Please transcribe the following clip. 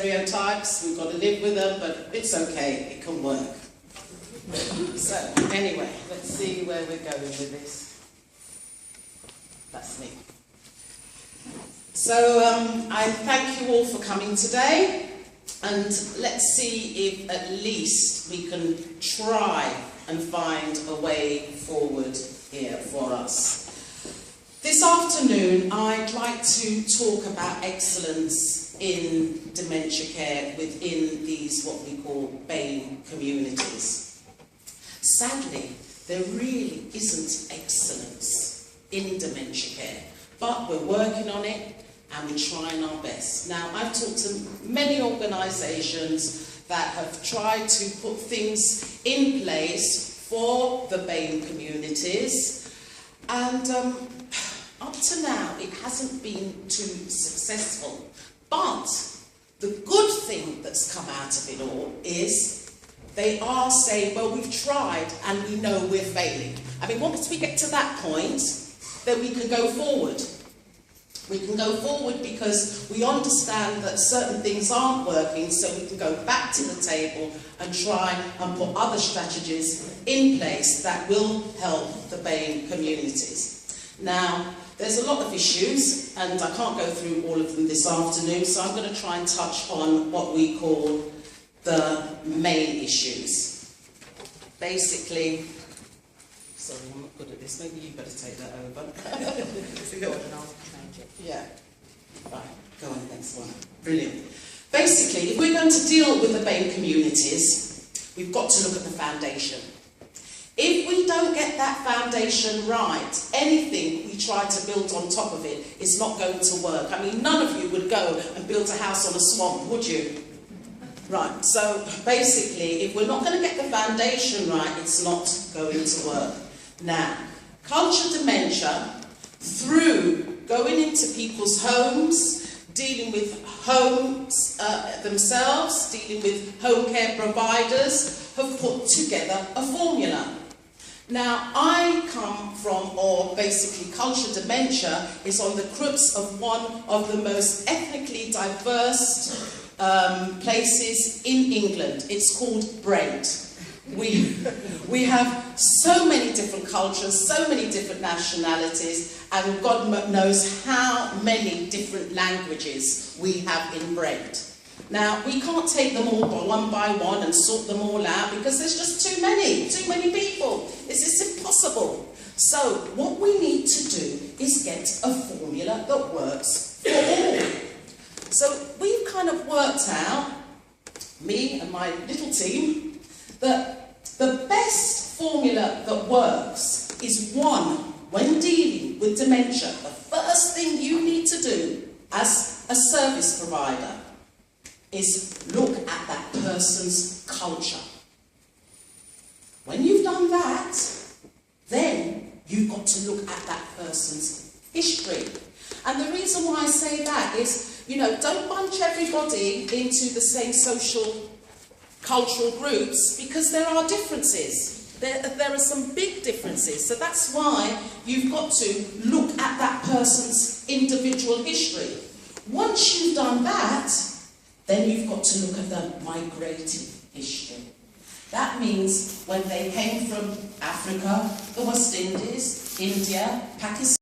stereotypes, we've got to live with them, but it's okay, it can work. So, anyway, let's see where we're going with this. That's me. So, I thank you all for coming today, and let's see if at least we can try and find a way forward here for us. This afternoon, I'd like to talk about excellence in dementia care within these, what we call, BAME communities. Sadly, there really isn't excellence in dementia care, but we're working on it and we're trying our best. Now, I've talked to many organisations that have tried to put things in place for the BAME communities, and up to now, it hasn't been too successful. But the good thing that's come out of it all is they are saying, well, we've tried and we know we're failing. I mean, once we get to that point, then we can go forward. We can go forward because we understand that certain things aren't working, so we can go back to the table and try and put other strategies in place that will help the BAME communities. Now, there's a lot of issues, and I can't go through all of them this afternoon, so I'm going to try and touch on what we call the main issues. Basically, sorry, I'm not good at this, maybe you better take that over. Yeah, right, go on, next one. Brilliant. Basically, if we're going to deal with the BAME communities, we've got to look at the foundation. If we don't get that foundation right, anything we try to build on top of it is not going to work. I mean, none of you would go and build a house on a swamp, would you? Right, so basically, if we're not going to get the foundation right, it's not going to work. Now, culture dementia, through going into people's homes, dealing with homes themselves, dealing with home care providers, have put together a formula. Now, I come from, or basically culture dementia is on the crux of one of the most ethnically diverse places in England. It's called Brent. We have so many different cultures, so many different nationalities, and God knows how many different languages we have in Brent. Now, we can't take them all one by one and sort them all out because there's just too many people. It's just impossible. So, what we need to do is get a formula that works for all. So, we've kind of worked out, me and my little team, that the best formula that works is one, when dealing with dementia, the first thing you need to do as a service provider is look at that person's culture. When you've done that, then you've got to look at that person's history. And the reason why I say that is, you know, don't bunch everybody into the same social, cultural groups, because there are differences. There are some big differences. So that's why you've got to look at that person's individual history. Once you've done that, then you've got to look at the migrative history. That means when they came from Africa, the West Indies, India, Pakistan,